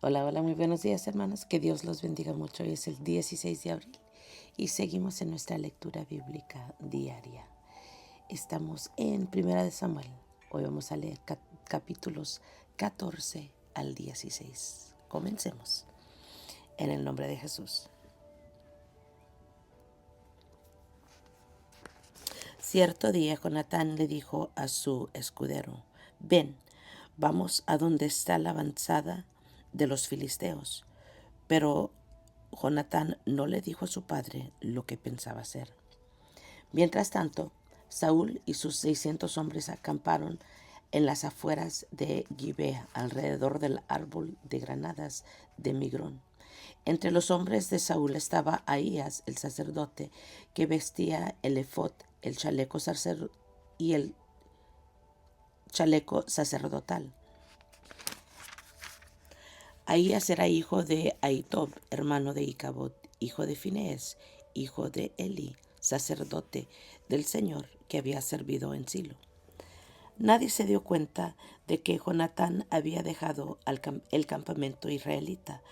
Hola, hola, muy buenos días, hermanos. Que Dios los bendiga mucho. Hoy es el 16 de abril y seguimos en nuestra lectura bíblica diaria. Estamos en Primera de Samuel. Hoy vamos a leer capítulos 14 al 16. Comencemos. En el nombre de Jesús. Cierto día Jonatán le dijo a su escudero: Ven, vamos a donde está la avanzada de los filisteos. Pero Jonatán no le dijo a su padre lo que pensaba hacer. Mientras tanto, Saúl y sus 600 hombres acamparon en las afueras de Gibea, alrededor del árbol de granadas de Migrón. Entre los hombres de Saúl estaba Ahías, el sacerdote, que vestía el efod, el chaleco y el chaleco sacerdotal. Ahías era hijo de Ahitob, hermano de Icabod, hijo de Finés, hijo de Eli, sacerdote del Señor que había servido en Silo. Nadie se dio cuenta de que Jonatán había dejado el campamento israelita.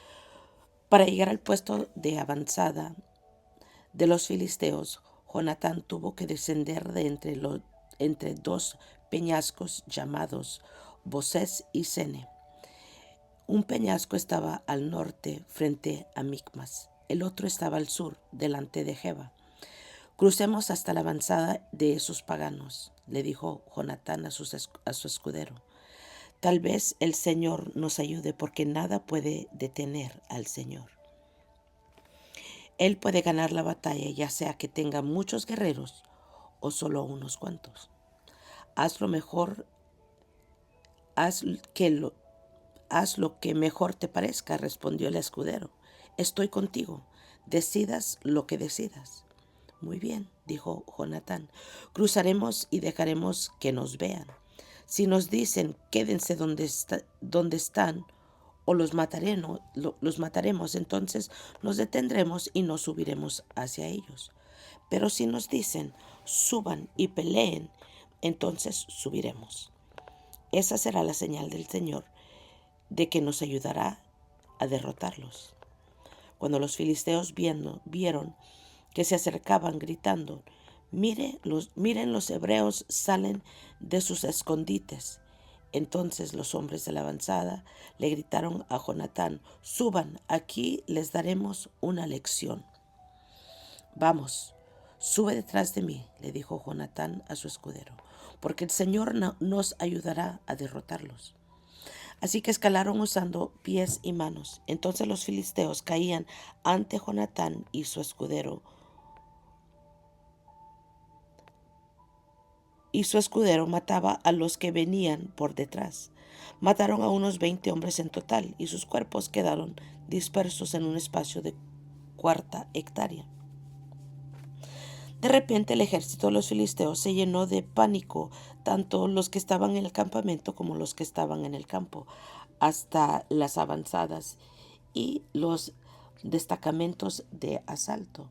Para llegar al puesto de avanzada de los filisteos, Jonatán tuvo que descender de entre dos peñascos llamados Bosés y Sene. Un peñasco estaba al norte frente a Micmas, el otro estaba al sur, delante de Geba. Crucemos hasta la avanzada de esos paganos, le dijo Jonatán a su escudero. Tal vez el Señor nos ayude porque nada puede detener al Señor. Él puede ganar la batalla, ya sea que tenga muchos guerreros o solo unos cuantos. Haz lo mejor, haz que lo, haz lo que mejor te parezca, respondió el escudero. Estoy contigo. Decidas lo que decidas. Muy bien, dijo Jonatán. Cruzaremos y dejaremos que nos vean. Si nos dicen quédense donde están o los mataremos, entonces nos detendremos y nos subiremos hacia ellos. Pero si nos dicen suban y peleen, entonces subiremos. Esa será la señal del Señor de que nos ayudará a derrotarlos. Cuando los filisteos vieron que se acercaban gritando, miren los hebreos salen de sus escondites. Entonces los hombres de la avanzada le gritaron a Jonatán: suban, aquí les daremos una lección. Vamos, sube detrás de mí, le dijo Jonatán a su escudero, porque el Señor nos ayudará a derrotarlos. Así que escalaron usando pies y manos. Entonces los filisteos caían ante Jonatán y su escudero mataba a los que venían por detrás. Mataron a unos 20 hombres en total y sus cuerpos quedaron dispersos en un espacio de cuarta hectárea. De repente el ejército de los filisteos se llenó de pánico, tanto los que estaban en el campamento como los que estaban en el campo, hasta las avanzadas y los destacamentos de asalto.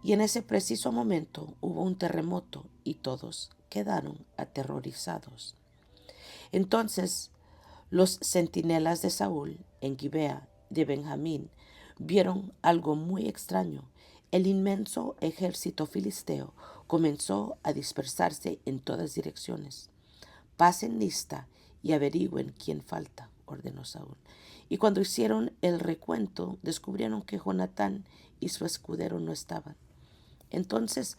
Y en ese preciso momento hubo un terremoto y todos quedaron aterrorizados. Entonces los centinelas de Saúl en Gibea de Benjamín vieron algo muy extraño. El inmenso ejército filisteo comenzó a dispersarse en todas direcciones. Pasen lista y averigüen quién falta, ordenó Saúl. Y cuando hicieron el recuento, descubrieron que Jonatán y su escudero no estaban. Entonces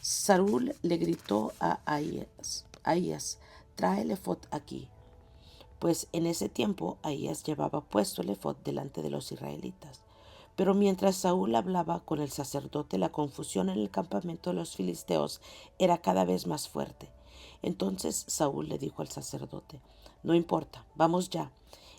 Saúl le gritó a Ahías, trae el efod aquí. Pues en ese tiempo Ahías llevaba puesto el efod delante de los israelitas. Pero mientras Saúl hablaba con el sacerdote, la confusión en el campamento de los filisteos era cada vez más fuerte. Entonces Saúl le dijo al sacerdote: no importa, vamos ya.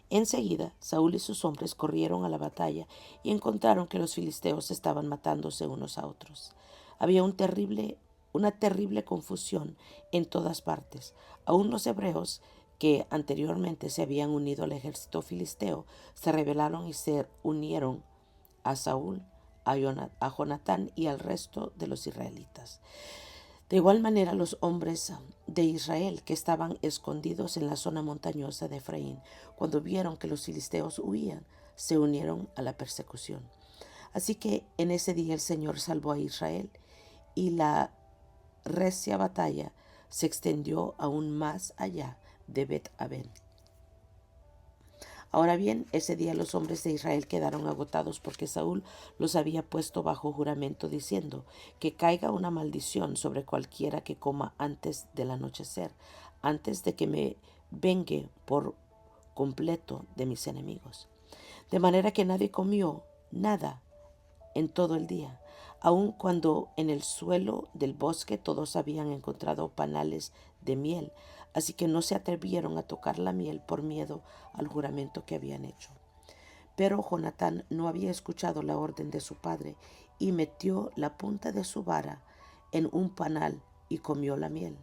Enseguida Saúl y sus hombres corrieron a la batalla y encontraron que los filisteos estaban matándose unos a otros. Había una terrible confusión en todas partes. Aún los hebreos que anteriormente se habían unido al ejército filisteo se rebelaron y se unieron a Saúl, a Jonatán y al resto de los israelitas. De igual manera, los hombres de Israel que estaban escondidos en la zona montañosa de Efraín, cuando vieron que los filisteos huían, se unieron a la persecución. Así que en ese día el Señor salvó a Israel y la recia batalla se extendió aún más allá de Bet-Aven. Ahora bien, ese día los hombres de Israel quedaron agotados porque Saúl los había puesto bajo juramento diciendo que caiga una maldición sobre cualquiera que coma antes del anochecer, antes de que me vengue por completo de mis enemigos. De manera que nadie comió nada en todo el día, aun cuando en el suelo del bosque todos habían encontrado panales de miel, así que no se atrevieron a tocar la miel por miedo al juramento que habían hecho. Pero Jonatán no había escuchado la orden de su padre y metió la punta de su vara en un panal y comió la miel.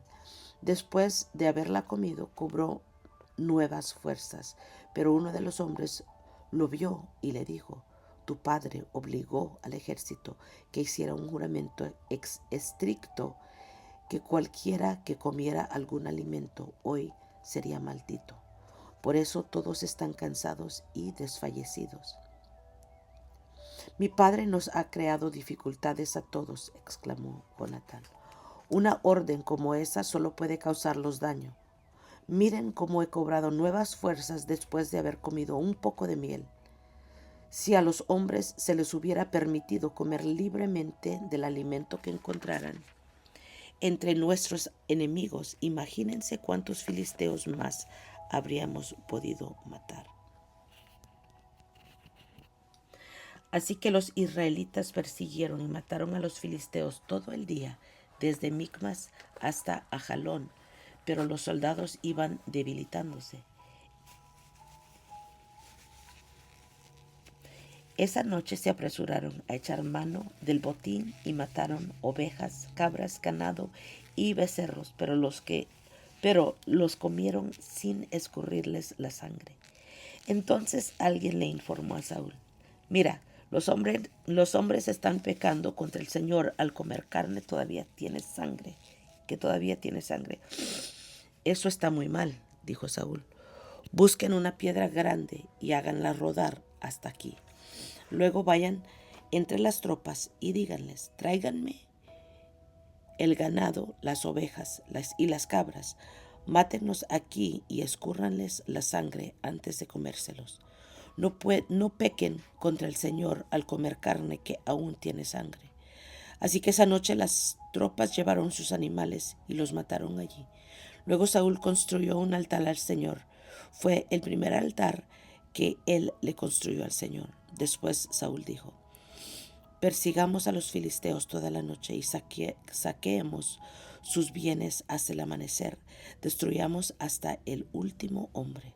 Después de haberla comido, cobró nuevas fuerzas, pero uno de los hombres lo vio y le dijo: tu padre obligó al ejército que hiciera un juramento estricto que cualquiera que comiera algún alimento hoy sería maldito. Por eso todos están cansados y desfallecidos. Mi padre nos ha creado dificultades a todos, exclamó Jonatán. Una orden como esa solo puede causarlos daño. Miren cómo he cobrado nuevas fuerzas después de haber comido un poco de miel. Si a los hombres se les hubiera permitido comer libremente del alimento que encontraran entre nuestros enemigos, imagínense cuántos filisteos más habríamos podido matar. Así que los israelitas persiguieron y mataron a los filisteos todo el día, desde Micmas hasta Ajalón, pero los soldados iban debilitándose. Esa noche se apresuraron a echar mano del botín y mataron ovejas, cabras, ganado y becerros, pero los comieron sin escurrirles la sangre. Entonces alguien le informó a Saúl: mira, los hombres están pecando contra el Señor al comer carne que todavía tiene sangre. Eso está muy mal, dijo Saúl. Busquen una piedra grande y háganla rodar hasta aquí. Luego vayan entre las tropas y díganles: tráiganme el ganado, las ovejas y las cabras. Mátenlos aquí y escúrranles la sangre antes de comérselos. No pequen contra el Señor al comer carne que aún tiene sangre. Así que esa noche las tropas llevaron sus animales y los mataron allí. Luego Saúl construyó un altar al Señor. Fue el primer altar que él le construyó al Señor. Después Saúl dijo: persigamos a los filisteos toda la noche y saqueemos sus bienes hasta el amanecer. Destruyamos hasta el último hombre.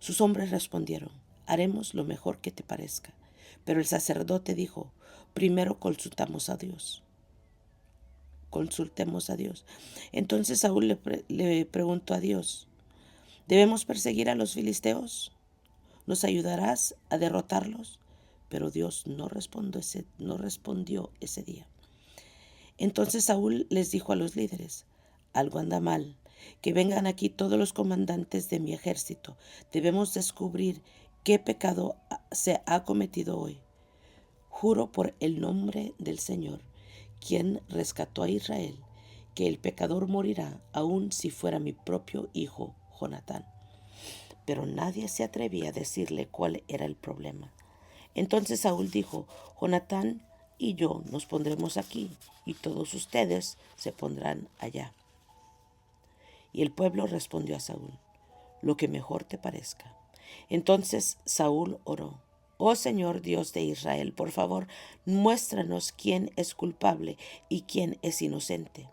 Sus hombres respondieron: haremos lo mejor que te parezca. Pero el sacerdote dijo: primero consultemos a Dios. Entonces Saúl le preguntó a Dios: ¿debemos perseguir a los filisteos? ¿Nos ayudarás a derrotarlos? Pero Dios no respondió ese día. Entonces Saúl les dijo a los líderes: algo anda mal, que vengan aquí todos los comandantes de mi ejército. Debemos descubrir qué pecado se ha cometido hoy. Juro por el nombre del Señor, quien rescató a Israel, que el pecador morirá, aun si fuera mi propio hijo Jonatán. Pero nadie se atrevía a decirle cuál era el problema. Entonces Saúl dijo: Jonatán y yo nos pondremos aquí, y todos ustedes se pondrán allá. Y el pueblo respondió a Saúl: lo que mejor te parezca. Entonces Saúl oró: oh Señor Dios de Israel, por favor, muéstranos quién es culpable y quién es inocente.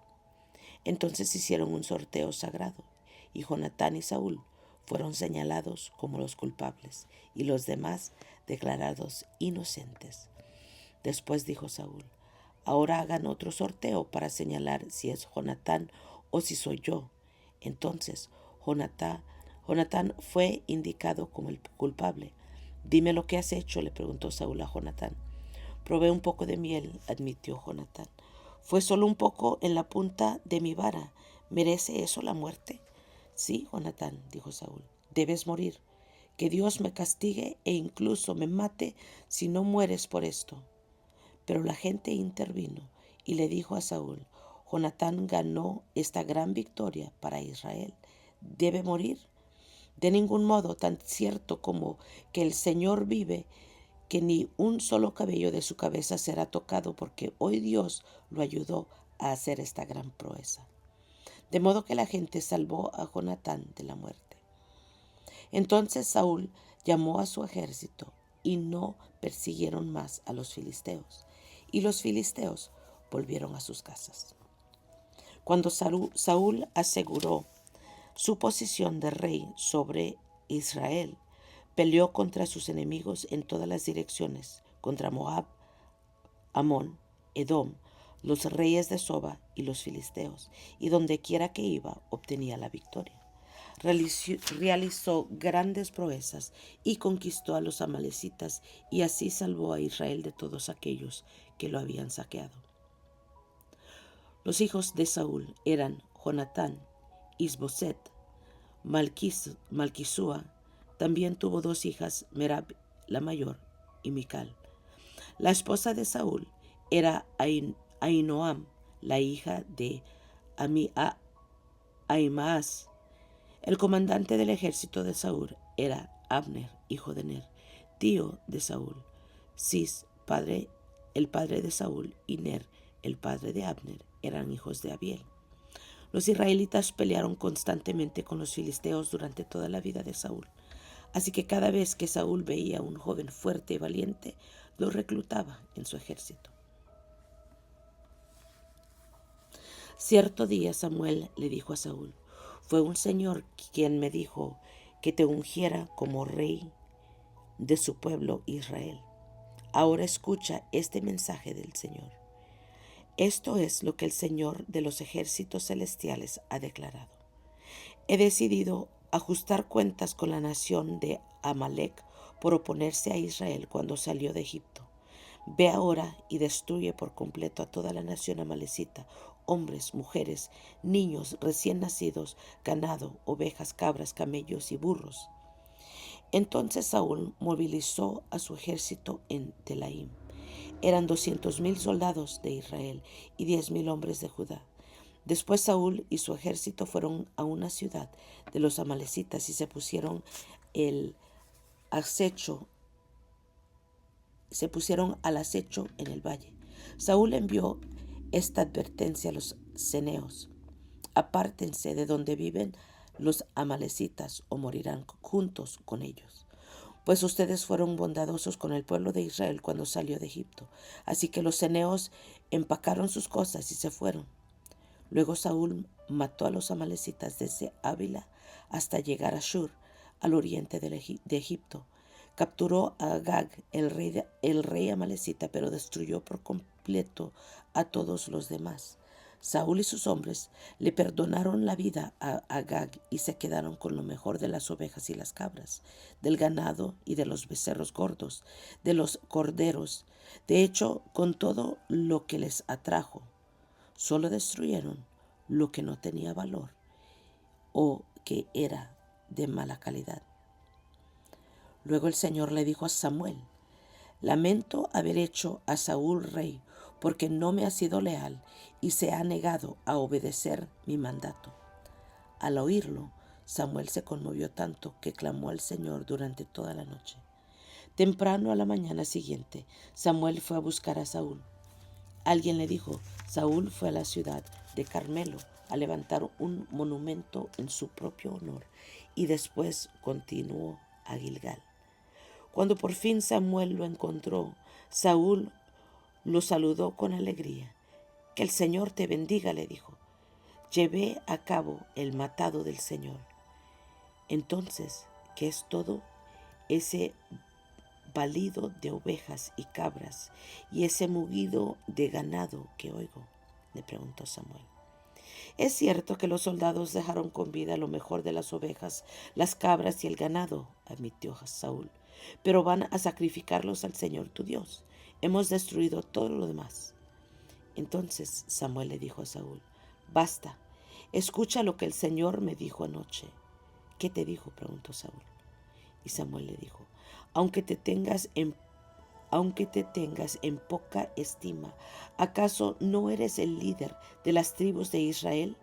Entonces hicieron un sorteo sagrado, y Jonatán y Saúl fueron señalados como los culpables, y los demás declarados inocentes. Después dijo Saúl: ahora hagan otro sorteo para señalar si es Jonatán o si soy yo. Entonces Jonatán fue indicado como el culpable. Dime lo que has hecho, le preguntó Saúl a Jonatán. Probé un poco de miel, admitió Jonatán. Fue solo un poco en la punta de mi vara. ¿Merece eso la muerte? Sí, Jonatán, dijo Saúl, debes morir. Que Dios me castigue e incluso me mate si no mueres por esto. Pero la gente intervino y le dijo a Saúl, Jonatán ganó esta gran victoria para Israel. ¿Debe morir? De ningún modo, tan cierto como que el Señor vive, que ni un solo cabello de su cabeza será tocado, porque hoy Dios lo ayudó a hacer esta gran proeza. De modo que la gente salvó a Jonatán de la muerte. Entonces Saúl llamó a su ejército y no persiguieron más a los filisteos, y los filisteos volvieron a sus casas. Cuando Saúl aseguró su posición de rey sobre Israel, peleó contra sus enemigos en todas las direcciones, contra Moab, Amón, Edom, los reyes de Soba y los filisteos, y donde quiera que iba obtenía la victoria. Realizó grandes proezas y conquistó a los amalecitas, y así salvó a Israel de todos aquellos que lo habían saqueado. Los hijos de Saúl eran Jonatán, Isboset, Malquisúa. También tuvo dos hijas, Merab la mayor y Mical. La esposa de Saúl era Ahinoam, la hija de Ahimaaz. El comandante del ejército de Saúl era Abner, hijo de Ner, tío de Saúl. Cis, el padre de Saúl, y Ner, el padre de Abner, eran hijos de Abiel. Los israelitas pelearon constantemente con los filisteos durante toda la vida de Saúl. Así que cada vez que Saúl veía a un joven fuerte y valiente, lo reclutaba en su ejército. Cierto día Samuel le dijo a Saúl, fue un Señor quien me dijo que te ungiera como rey de su pueblo Israel. Ahora escucha este mensaje del Señor. Esto es lo que el Señor de los ejércitos celestiales ha declarado. He decidido ajustar cuentas con la nación de Amalec por oponerse a Israel cuando salió de Egipto. Ve ahora y destruye por completo a toda la nación amalecita, hombres, mujeres, niños recién nacidos, ganado, ovejas, cabras, camellos y burros. Entonces Saúl movilizó a su ejército en Telaim. Eran 200,000 soldados de Israel y 10,000 hombres de Judá. Después Saúl y su ejército fueron a una ciudad de los amalecitas y se pusieron al acecho en el valle. Saúl envió esta advertencia a los ceneos: apártense de donde viven los amalecitas o morirán juntos con ellos. Pues ustedes fueron bondadosos con el pueblo de Israel cuando salió de Egipto. Así que los ceneos empacaron sus cosas y se fueron. Luego Saúl mató a los amalecitas desde Ávila hasta llegar a Shur, al oriente de Egipto. Capturó a Agag, el rey amalecita, pero destruyó por completo a todos los demás. Saúl y sus hombres le perdonaron la vida a Agag y se quedaron con lo mejor de las ovejas y las cabras, del ganado y de los becerros gordos, de los corderos, de hecho, con todo lo que les atrajo. Solo destruyeron lo que no tenía valor o que era de mala calidad. Luego el Señor le dijo a Samuel, lamento haber hecho a Saúl rey, porque no me ha sido leal y se ha negado a obedecer mi mandato. Al oírlo, Samuel se conmovió tanto que clamó al Señor durante toda la noche. Temprano a la mañana siguiente, Samuel fue a buscar a Saúl. Alguien le dijo, Saúl fue a la ciudad de Carmelo a levantar un monumento en su propio honor y después continuó a Gilgal. Cuando por fin Samuel lo encontró, Saúl lo saludó con alegría. Que el Señor te bendiga, le dijo. Llevé a cabo el matado del Señor. Entonces, ¿qué es todo ese balido de ovejas y cabras y ese mugido de ganado que oigo? Le preguntó Samuel. Es cierto que los soldados dejaron con vida lo mejor de las ovejas, las cabras y el ganado, admitió Saúl, pero van a sacrificarlos al Señor tu Dios. Hemos destruido todo lo demás. Entonces Samuel le dijo a Saúl: Basta, escucha lo que el Señor me dijo anoche. ¿Qué te dijo?, preguntó Saúl. Y Samuel le dijo: Aunque te tengas en poca estima, ¿acaso no eres el líder de las tribus de Israel?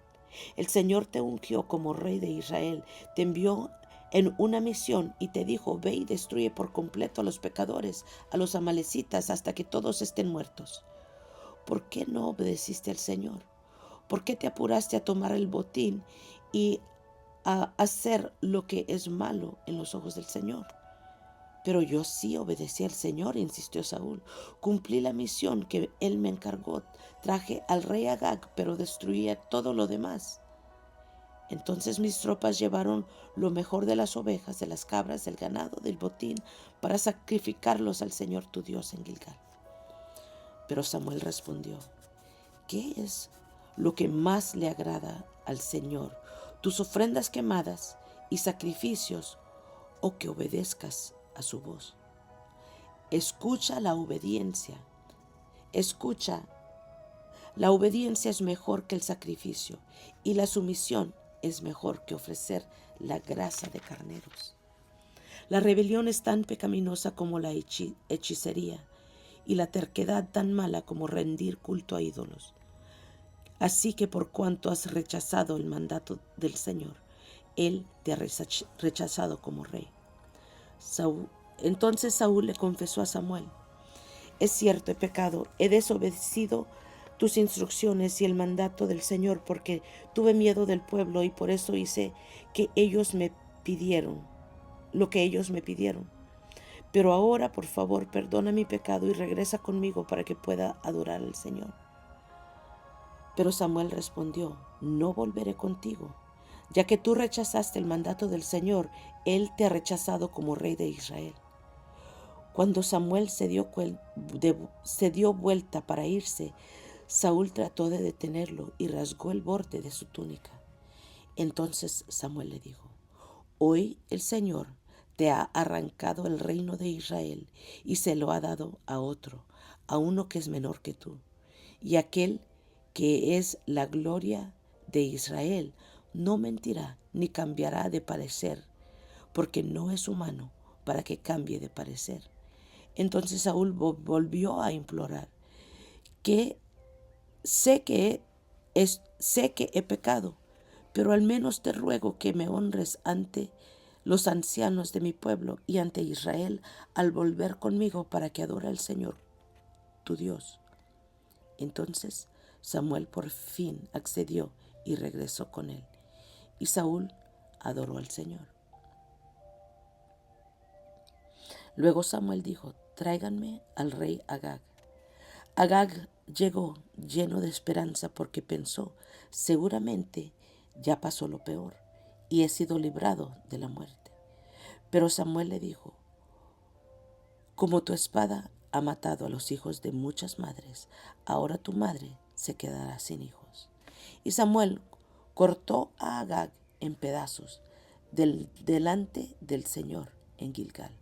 El Señor te ungió como rey de Israel, te envió en una misión y te dijo: Ve y destruye por completo a los pecadores, a los amalecitas, hasta que todos estén muertos. ¿Por qué no obedeciste al Señor? ¿Por qué te apuraste a tomar el botín y a hacer lo que es malo en los ojos del Señor? Pero yo sí obedecí al Señor, insistió Saúl. Cumplí la misión que él me encargó. Traje al rey Agag, pero destruía todo lo demás. Entonces mis tropas llevaron lo mejor de las ovejas, de las cabras, del ganado, del botín, para sacrificarlos al Señor tu Dios en Gilgal. Pero Samuel respondió: ¿Qué es lo que más le agrada al Señor? ¿Tus ofrendas quemadas y sacrificios, o que obedezcas a su voz? Escucha la obediencia. Escucha, la obediencia es mejor que el sacrificio, y la sumisión es mejor que ofrecer la grasa de carneros. La rebelión es tan pecaminosa como la hechicería, y la terquedad tan mala como rendir culto a ídolos. Así que por cuanto has rechazado el mandato del Señor, Él te ha rechazado como rey. Entonces Saúl le confesó a Samuel: Es cierto, he pecado, he desobedecido tus instrucciones y el mandato del Señor, porque tuve miedo del pueblo y por eso hice que ellos me pidieron, lo que ellos me pidieron. Pero ahora, por favor, perdona mi pecado y regresa conmigo para que pueda adorar al Señor. Pero Samuel respondió: No volveré contigo, ya que tú rechazaste el mandato del Señor. Él te ha rechazado como rey de Israel. Cuando Samuel se dio vuelta para irse, Saúl trató de detenerlo y rasgó el borde de su túnica. Entonces Samuel le dijo: Hoy el Señor te ha arrancado el reino de Israel y se lo ha dado a otro, a uno que es menor que tú. Y aquel que es la gloria de Israel no mentirá ni cambiará de parecer, porque no es humano para que cambie de parecer. Entonces Saúl volvió a implorar: que sé que he pecado, pero al menos te ruego que me honres ante los ancianos de mi pueblo y ante Israel al volver conmigo para que adore al Señor tu Dios. Entonces Samuel por fin accedió y regresó con él, y Saúl adoró al Señor. Luego Samuel dijo: Tráiganme al rey Agag. Agag llegó lleno de esperanza porque pensó: seguramente ya pasó lo peor y he sido librado de la muerte. Pero Samuel le dijo: Como tu espada ha matado a los hijos de muchas madres, ahora tu madre se quedará sin hijos. Y Samuel cortó a Agag en pedazos delante del Señor en Gilgal.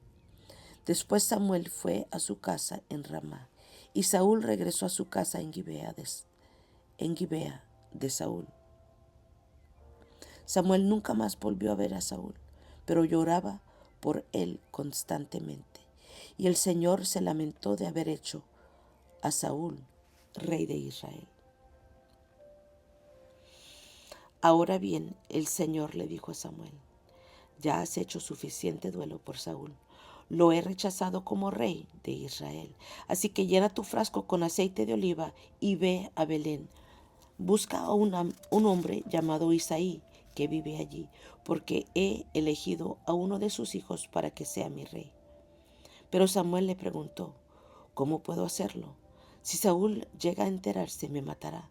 Después Samuel fue a su casa en Ramá, y Saúl regresó a su casa en Gibea de Saúl. Samuel nunca más volvió a ver a Saúl, pero lloraba por él constantemente. Y el Señor se lamentó de haber hecho a Saúl rey de Israel. Ahora bien, el Señor le dijo a Samuel: Ya has hecho suficiente duelo por Saúl. Lo he rechazado como rey de Israel. Así que llena tu frasco con aceite de oliva y ve a Belén. Busca a un hombre llamado Isaí que vive allí, porque he elegido a uno de sus hijos para que sea mi rey. Pero Samuel le preguntó: ¿Cómo puedo hacerlo? Si Saúl llega a enterarse, me matará.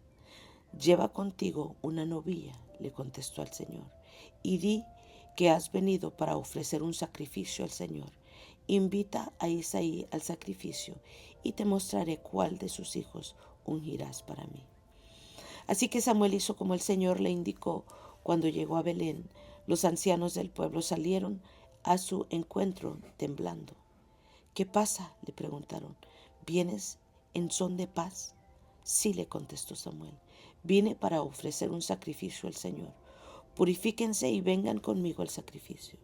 Lleva contigo una novilla, le contestó el Señor, y di que has venido para ofrecer un sacrificio al Señor. Invita a Isaí al sacrificio y te mostraré cuál de sus hijos ungirás para mí. Así que Samuel hizo como el Señor le indicó. Cuando llegó a Belén, los ancianos del pueblo salieron a su encuentro temblando. ¿Qué pasa?, le preguntaron. ¿Vienes en son de paz? Sí, le contestó Samuel, vine para ofrecer un sacrificio al Señor. Purifíquense y vengan conmigo al sacrificio.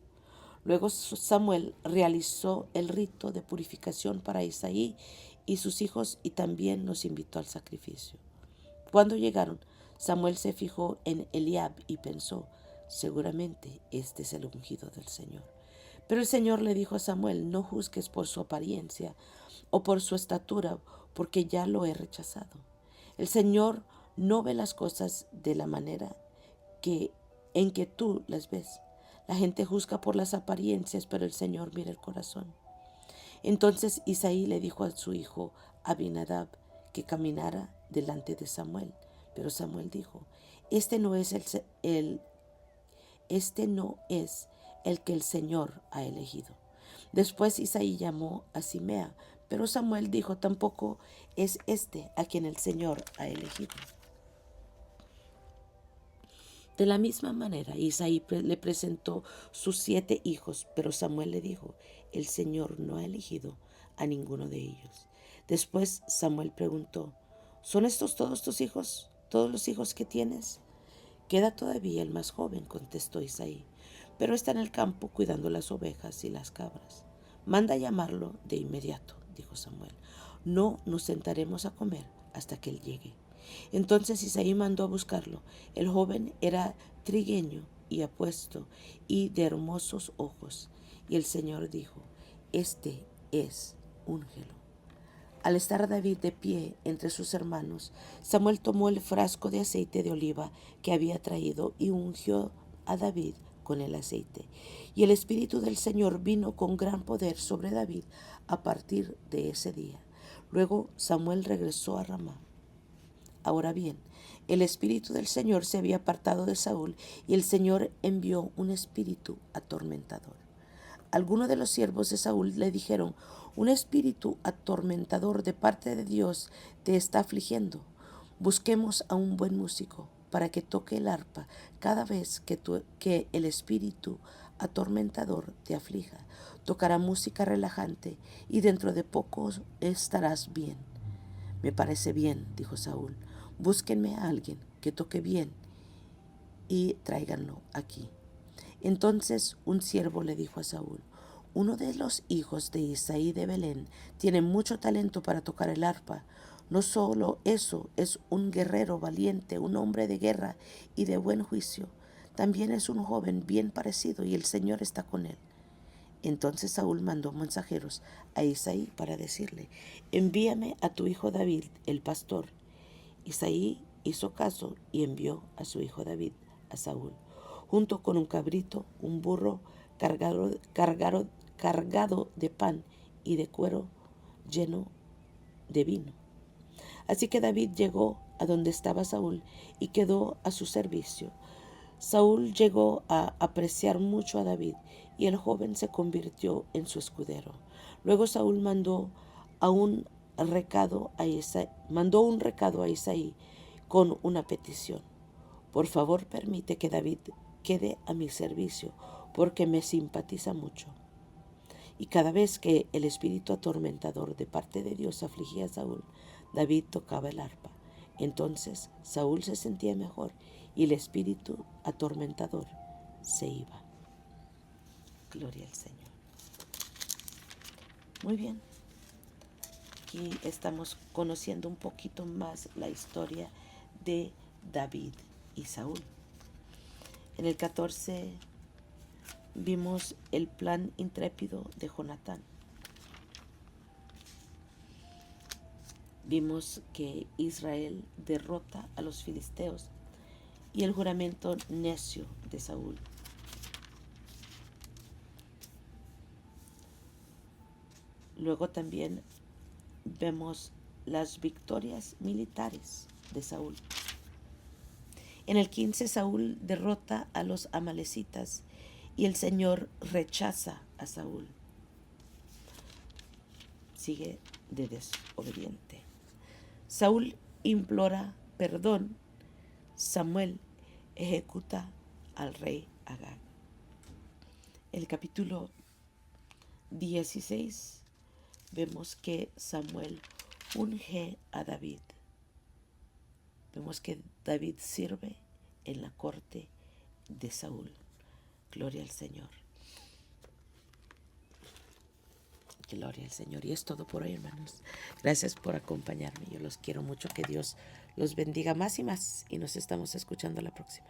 Luego Samuel realizó el rito de purificación para Isaí y sus hijos y también los invitó al sacrificio. Cuando llegaron, Samuel se fijó en Eliab y pensó, seguramente este es el ungido del Señor. Pero el Señor le dijo a Samuel, no juzgues por su apariencia o por su estatura, porque ya lo he rechazado. El Señor no ve las cosas de la manera en que tú las ves. La gente juzga por las apariencias, pero el Señor mira el corazón. Entonces Isaí le dijo a su hijo Abinadab que caminara delante de Samuel. Pero Samuel dijo, este no es el que el Señor ha elegido. Después Isaí llamó a Simea, pero Samuel dijo, tampoco es este a quien el Señor ha elegido. De la misma manera, Isaí le presentó sus 7 hijos, pero Samuel le dijo, el Señor no ha elegido a ninguno de ellos. Después Samuel preguntó, ¿son estos todos tus hijos, todos los hijos que tienes? Queda todavía el más joven, contestó Isaí, pero está en el campo cuidando las ovejas y las cabras. Manda llamarlo de inmediato, dijo Samuel. No nos sentaremos a comer hasta que él llegue. Entonces Isaí mandó a buscarlo. El joven era trigueño y apuesto y de hermosos ojos. Y el Señor dijo, este es, úngelo. Al estar David de pie entre sus hermanos, Samuel tomó el frasco de aceite de oliva que había traído y ungió a David con el aceite. Y el Espíritu del Señor vino con gran poder sobre David a partir de ese día. Luego Samuel regresó a Ramá. Ahora bien, el Espíritu del Señor se había apartado de Saúl y el Señor envió un espíritu atormentador. Algunos de los siervos de Saúl le dijeron, un espíritu atormentador de parte de Dios te está afligiendo. Busquemos a un buen músico para que toque el arpa cada vez que el espíritu atormentador te aflija. Tocará música relajante y dentro de poco estarás bien. Me parece bien, dijo Saúl. Búsquenme a alguien que toque bien y tráiganlo aquí. Entonces un siervo le dijo a Saúl, uno de los hijos de Isaí de Belén tiene mucho talento para tocar el arpa. No solo eso, es un guerrero valiente, un hombre de guerra y de buen juicio. También es un joven bien parecido y el Señor está con él. Entonces Saúl mandó mensajeros a Isaí para decirle, envíame a tu hijo David, el pastor. Isaí hizo caso y envió a su hijo David a Saúl, junto con un cabrito, un burro cargado de pan y de cuero lleno de vino. Así que David llegó a donde estaba Saúl y quedó a su servicio. Saúl llegó a apreciar mucho a David y el joven se convirtió en su escudero. Luego Saúl mandó un recado a Isaí con una petición. Por favor, permite que David quede a mi servicio, porque me simpatiza mucho. Y cada vez que el espíritu atormentador de parte de Dios afligía a Saúl, David tocaba el arpa. Entonces Saúl se sentía mejor y el espíritu atormentador se iba. Gloria al Señor. Muy bien. Aquí estamos conociendo un poquito más la historia de David y Saúl. En el 14 vimos el plan intrépido de Jonatán. Vimos que Israel derrota a los filisteos y el juramento necio de Saúl. Luego también vemos las victorias militares de Saúl. En el 15 Saúl derrota a los amalecitas y el Señor rechaza a Saúl. Sigue de desobediente. Saúl implora perdón. Samuel ejecuta al rey Agag. El capítulo 16 vemos que Samuel unge a David. Vemos que David sirve en la corte de Saúl. Gloria al Señor. Gloria al Señor. Y es todo por hoy, hermanos. Gracias por acompañarme. Yo los quiero mucho. Que Dios los bendiga más y más. Y nos estamos escuchando la próxima.